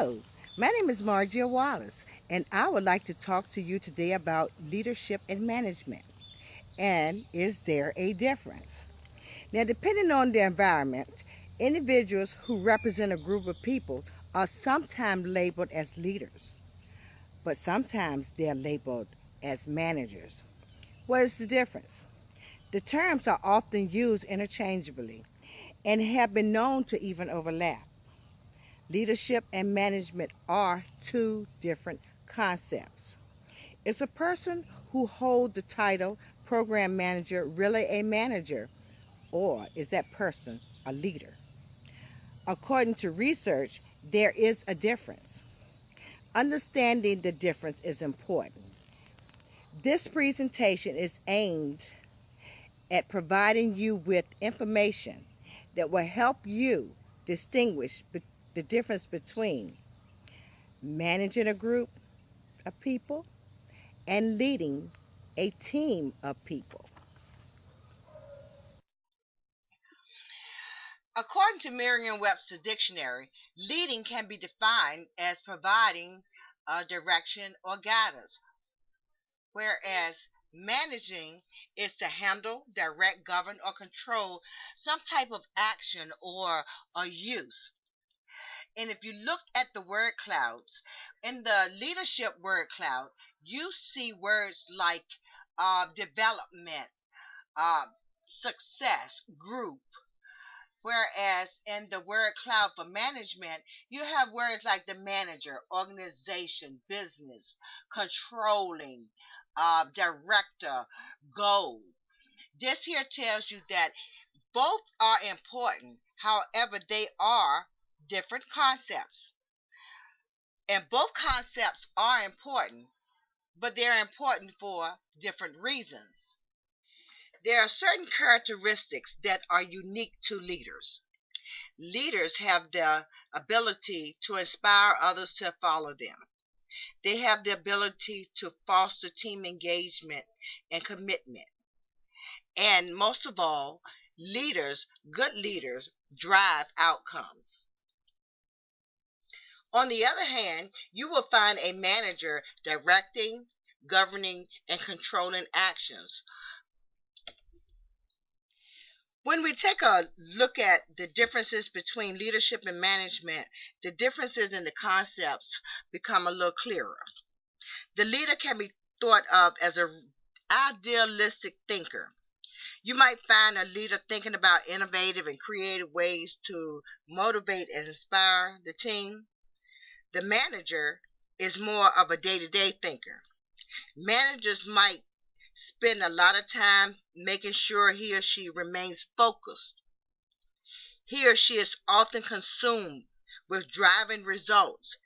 Hello, my name is Margia Wallace, and I would like to talk to you today about leadership and management. And is there a difference? Now, depending on the environment, individuals who represent a group of people are sometimes labeled as leaders, but sometimes they're labeled as managers. What is the difference? The terms are often used interchangeably and have been known to even overlap. Leadership and management are two different concepts. Is a person who holds the title program manager really a manager, or is that person a leader? According to research, there is a difference. Understanding the difference is important. This presentation is aimed at providing you with information that will help you distinguish the difference between managing a group of people and leading a team of people. According to Merriam-Webster Dictionary, leading can be defined as providing direction or guidance, whereas managing is to handle, direct, govern, or control some type of action or a use. And if you look at the word clouds, in the leadership word cloud, you see words like development, uh, success, group. Whereas in the word cloud for management, you have words like the manager, organization, business, controlling, director, goal. This here tells you that both are important. However, they are different concepts. And both concepts are important, but they're important for different reasons. There are certain characteristics that are unique to leaders. Leaders have the ability to inspire others to follow them. They have the ability to foster team engagement and commitment. And most of all, good leaders, drive outcomes. On the other hand, you will find a manager directing, governing, and controlling actions. When we take a look at the differences between leadership and management, the differences in the concepts become a little clearer. The leader can be thought of as an idealistic thinker. You might find a leader thinking about innovative and creative ways to motivate and inspire the team. The manager is more of a day-to-day thinker. Managers might spend a lot of time making sure he or she remains focused. He or she is often consumed with driving results,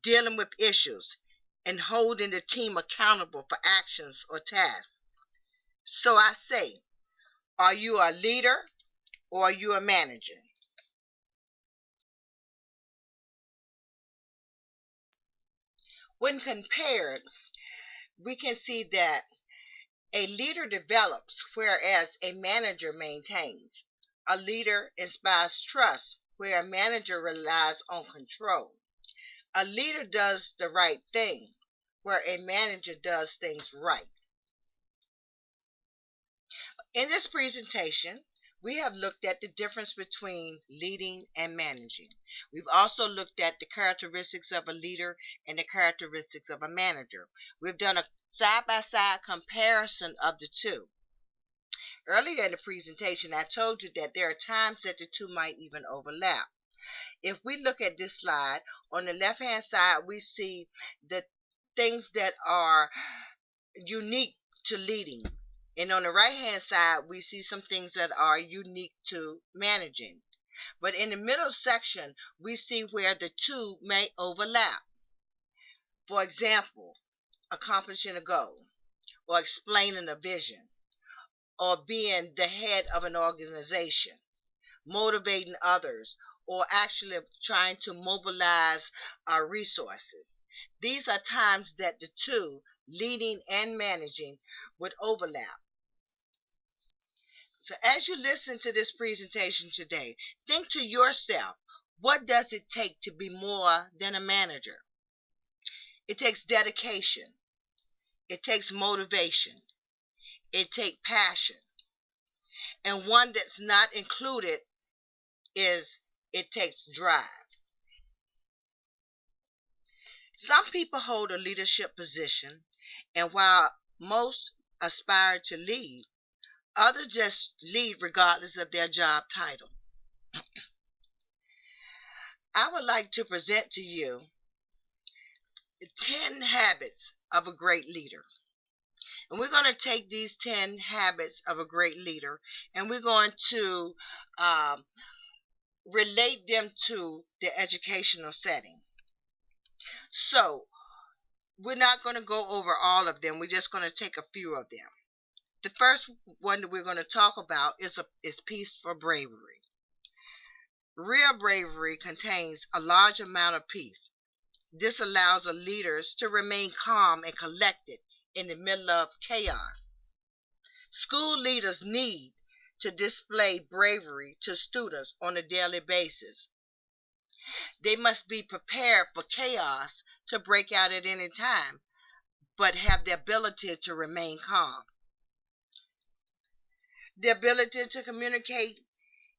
dealing with issues, and holding the team accountable for actions or tasks. So I say, are you a leader or are you a manager? When compared, we can see that a leader develops, whereas a manager maintains. A leader inspires trust, where a manager relies on control. A leader does the right thing, where a manager does things right. In this presentation, we have looked at the difference between leading and managing. We've also looked at the characteristics of a leader and the characteristics of a manager. We've done a side-by-side comparison of the two. Earlier in the presentation, I told you that there are times that the two might even overlap. If we look at this slide, on the left-hand side, we see the things that are unique to leading. And on the right-hand side, we see some things that are unique to managing. But in the middle section, we see where the two may overlap. For example, accomplishing a goal, or explaining a vision, or being the head of an organization, motivating others, or actually trying to mobilize our resources. These are times that the two, leading and managing, would overlap. So as you listen to this presentation today, think to yourself, What does it take to be more than a manager? It takes dedication. It takes motivation. It takes passion. And one that's not included is it takes drive. Some people hold a leadership position, and while most aspire to lead, others just lead regardless of their job title. I would like to present to you 10 habits of a great leader. And we're going to take these 10 habits of a great leader and we're going to um, relate them to the educational setting. So, we're not going to go over all of them. We're just going to take a few of them. The first one that we're going to talk about is peace for bravery. Real bravery contains a large amount of peace. This allows the leaders to remain calm and collected in the middle of chaos. School leaders need to display bravery to students on a daily basis. They must be prepared for chaos to break out at any time, but have the ability to remain calm. The ability to communicate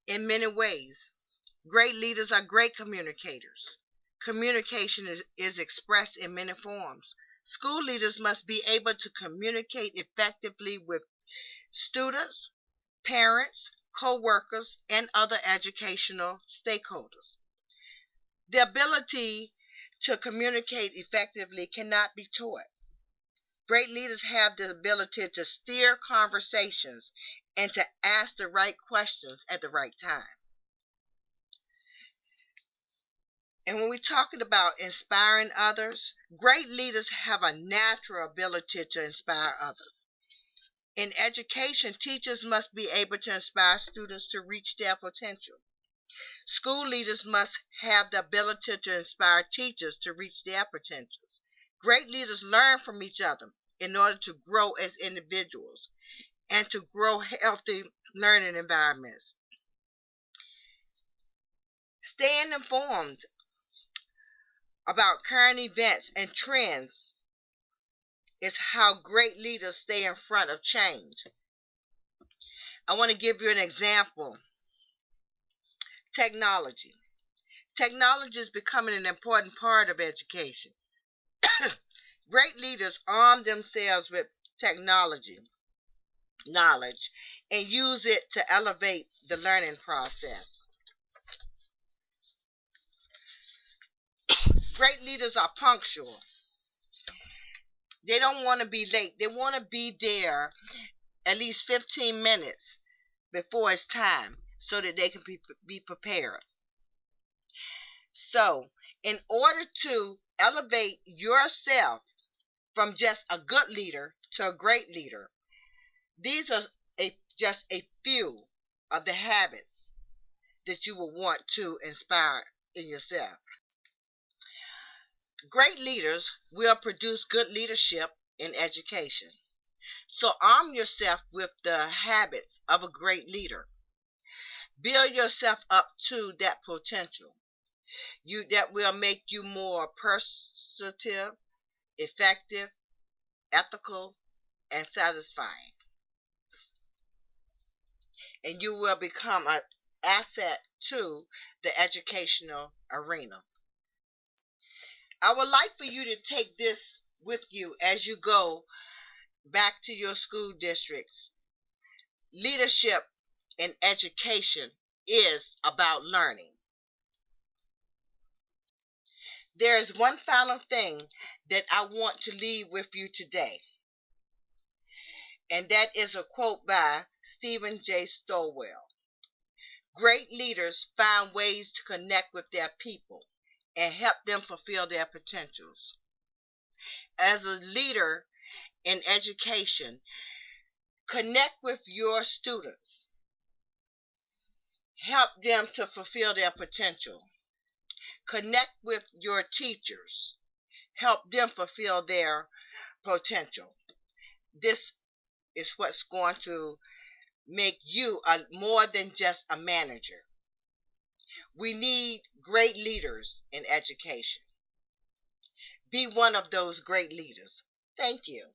in many ways. Great leaders are great communicators. Communication is expressed in many forms. School leaders must be able to communicate effectively with students, parents, co-workers, and other educational stakeholders. The ability to communicate effectively cannot be taught. Great leaders have the ability to steer conversations and to ask the right questions at the right time. And when we're talking about inspiring others, great leaders have a natural ability to inspire others. In education, teachers must be able to inspire students to reach their potential. School leaders must have the ability to inspire teachers to reach their potentials. Great leaders learn from each other in order to grow as individuals and to grow healthy learning environments. Staying informed about current events and trends is how great leaders stay in front of change. I want to give you an example. Technology. Technology is becoming an important part of education. Great leaders arm themselves with technology knowledge and use it to elevate the learning process. Great leaders are punctual. They don't want to be late. They want to be there at least 15 minutes before it's time so that they can be prepared. So, in order to elevate yourself from just a good leader to a great leader, these are just a few of the habits that you will want to inspire in yourself. Great leaders will produce good leadership in education. So arm yourself with the habits of a great leader. Build yourself up to that potential. That will make you more persuasive, effective, ethical, and satisfying. And you will become an asset to the educational arena. I would like for you to take this with you as you go back to your school districts. Leadership in education is about learning. There is one final thing that I want to leave with you today, and that is a quote by Stephen J. Stowell. Great leaders find ways to connect with their people and help them fulfill their potentials. As a leader in education, connect with your students. Help them to fulfill their potential. Connect with your teachers. Help them fulfill their potential. This is what's going to make you more than just a manager. We need great leaders in education. Be one of those great leaders. Thank you.